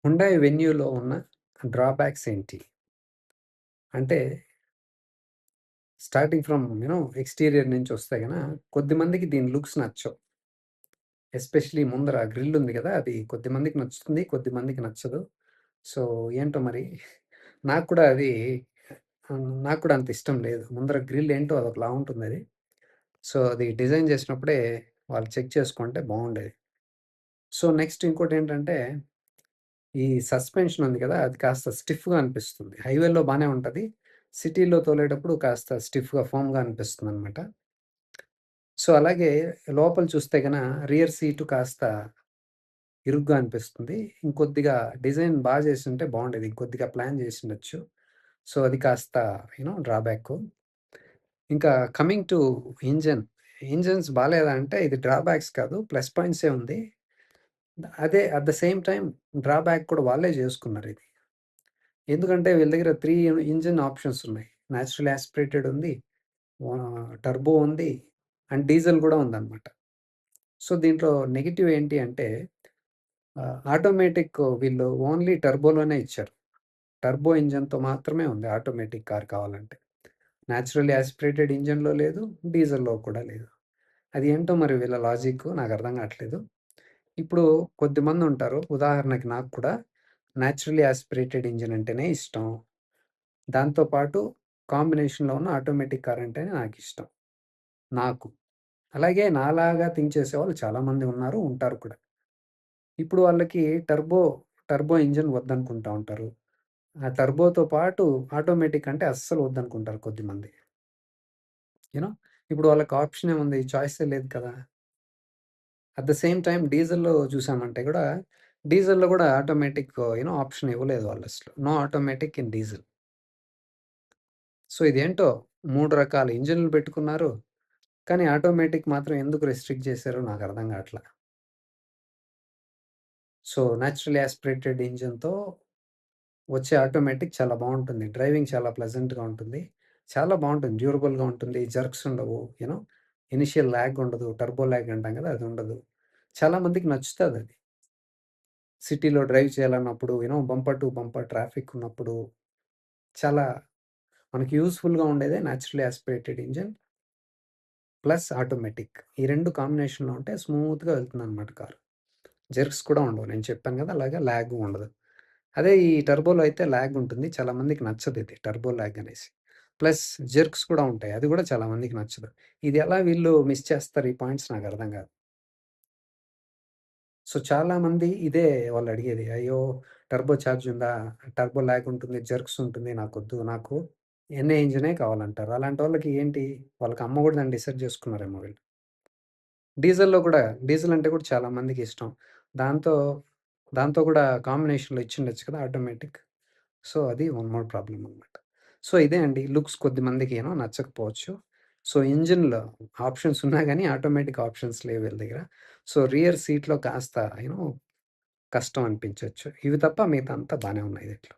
Hyundai వెన్యూలో ఉన్న drawbacks ఏంటి? అంటే స్టార్టింగ్ ఫ్రమ్ ఎక్స్‌టీరియర్ నుంచొస్తే కొద్దిమందికి దీని లుక్స్ నచ్చవు. ఎస్పెషల్లీ ముందర గ్రిల్ ఉంది గదా! అది కొద్దిమందికి నచ్చుతుంది. కొద్దిమందికి నచ్చదు. సో, ఏంటో మరి నాకు కూడా అది నాకు కూడా అంత ఇష్టం లేదు. ముందర గ్రిల్ ఏంటో అదొకలా ఉంటుందది. సో, అది డిజైన్ చేసినప్పుడే వాళ్ళు చెక్ చేసుకుంటే బావుండేది. సో, నెక్స్ట్ ఇంకోటేంటంటే ఈ సస్పెన్షన్ ఉంది కదా! అది కాస్త స్టిఫ్‌గా అనిపిస్తుంది. హైవేలో బానే ఉంటది. సిటీలో తోలేటప్పుడు కాస్త స్టిఫ్‌గా, ఫర్మ్‌గా అనిపిస్తుందనమాట. సో, అలాగే లోపల చూస్తే రియర్ సీటు కాస్త ఇరుగ్గా అనిపిస్తుంది. ఇంకొద్దిగా డిజైన్ చేసుంటే బావుండేది. ఇంకొద్దిగా ప్లాన్ చేసుండొచ్చు. సో, అది కాస్త డ్రాబ్యాకు. ఇంకా కమింగ్ టు ఇంజిన్. ఇంజిన్స్ బాలేదా అంటే ఇది డ్రాబ్యాక్స్ కాదు. ప్లస్ పాయింట్సే ఉంది. అదే at the same time drawback కూడా వాళ్ళే చేసుకున్నారిది. ఎందుకంటే వీళ్ళ దగ్గర 3 ఇంజిన్ ఆప్షన్స్ ఉన్నాయి. నేచురల్ యాస్పిరేటెడ్ ఉంది. టర్బో ఉంది. అండ్ డీజిల్ గూడా ఉందనమాట. సో, దీంట్లో నెగెటివ్ ఏంటి అంటే ఆటోమేటిక్ వీళ్ళు ఓన్లీ టర్బోలోనే ఇచ్చారు. టర్బో ఇంజిన్‌తో మాత్రమే ఉంది ఆటోమేటిక్ కార్ కావాలంటే. నేచురల్ యాస్పిరేటెడ్ ఇంజిన్‌లో లేదు. డీజిల్‌లో కూడా లేదు. అది ఏంటో మరి వీళ్ళ లాజిక్కు నాకర్థం కావట్లేదు. ఇప్పుడు కొద్దిమందుంటారు. ఉదాహరణకి నాకు కూడా నేచురల్లీ యాస్పిరేటెడ్ ఇంజిన్ అంటేనే ఇష్టం. దాంతో పాటు కాంబినేషన్‌లో ఉన్న ఆటోమేటిక్ కార్ అంటేనే నాకిష్టం. నాకు. అలాగే నాలాగా థింక్ చేసేవాళ్ళు చాలామంది ఉన్నారు, ఉంటారు కూడా. ఇప్పుడు వాళ్ళకి టర్బో ఇంజిన్ వద్దనుకుంటా ఉంటారు. ఆ టర్బోతో పాటు ఆటోమేటిక్ అంటే అస్సలు వద్దనుకుంటారు కొద్దిమంది. యూ నో ఇప్పుడు వాళ్ళకి ఆప్షన్ ఏముంది? చాయిసే లేదు కదా! అట్ ద సేమ్ టైమ్ డీజిల్‌లో చూసామంటే కూడా, డీజిల్‌లో కూడా ఆటోమేటిక్ ఆప్షన్ ఇవ్వలేదు వాళ్ళసలు. No automatic in diesel. So, ఇదేంటో 3 రకాల ఇంజిన్‌లు పెట్టుకున్నారు. కానీ ఆటోమేటిక్ మాత్రం ఎందుకు రెస్ట్రిక్ట్ చేశారో నాకర్థం కావట్ల. సో, నేచురల్ యాస్పిరేటెడ్ ఇంజిన్‌తో వచ్చే ఆటోమేటిక్ చాలా బావుంటుంది. డ్రైవింగ్ చాలా ప్లెజెంట్‌గా ఉంటుంది. చాలా బావుంటుంది. డ్యూరబుల్‌గా ఉంటుంది. జర్క్స్ ఉండవు. ఇనిషియల్ ల్యాగ్ ఉండదు. టర్బో ల్యాగ్ అంటాం కదా! అది ఉండదు. చాలా మందికి నచ్చుతదది. సిటీలో డ్రైవ్ చేయాలన్నప్పుడు బంపర్ టు బంపర్ ట్రాఫిక్ ఉన్నప్పుడు చాలా మనకి యూజ్‌ఫుల్‌గా ఉండేదే natural aspirated engine plus automatic. ఈ 2 కాంబినేషన్‌లో ఉంటే స్మూత్‌గా వెళ్తుందనమాట కారు. జెర్క్స్ కూడా ఉండవు. నేను చెప్పాను కదా! అలాగా ల్యాగు ఉండదు. అదే ఈ టర్బోలో అయితే ల్యాగ్ ఉంటుంది. చాలా మందికి నచ్చదిది టర్బో ల్యాగ్ అనేసి. ప్లస్ జెర్క్స్ కూడా ఉంటాయి. అది కూడా చాలా మందికి నచ్చదు. ఇది ఎలా వీళ్ళు మిస్ చేస్తారు ఈ పాయింట్స్ నాకర్థం కాదు. సో, చాలామంది ఇదే వాళ్ళడిగేది. అయ్యో! టర్బో చార్జ్ ఉందా? టర్బో ల్యాగ్ ఉంటుంది. జెర్క్స్ ఉంటుంది. నాకొద్దు. నాకు ఎన్ఏ ఇంజినే కావాలంటారు. అలాంటోళ్ళకి ఏంటి? వాళ్ళకి అమ్మకూడదని డిసైడ్ చేసుకున్నారేమో వీళ్ళు. డీజిల్‌లో కూడా డీజిల్ అంటే కూడా చాలా మందికిష్టం. దాంతో, దాంతో కూడా కాంబినేషన్‌లో ఇచ్చుండొచ్చు కదా! ఆటోమేటిక్. సో, అది వన్ మోర్ ప్రాబ్లమ్ అనమాట. సో, ఇదే అండి లుక్స్ కొద్దిమందికి నచ్చకపోవచ్చు. సో, ఇంజిన్‌లో ఆప్షన్స్ ఉన్నా గానీ ఆటోమేటిక్ ఆప్షన్స్ లేవు వీళ్ళ దగ్గర. సో, రియర్ సీట్‌లో కాస్త కష్టం అనిపించొచ్చు. ఇవి తప్ప మిగతా అంతా బానే ఉన్నాయి దీంట్లో.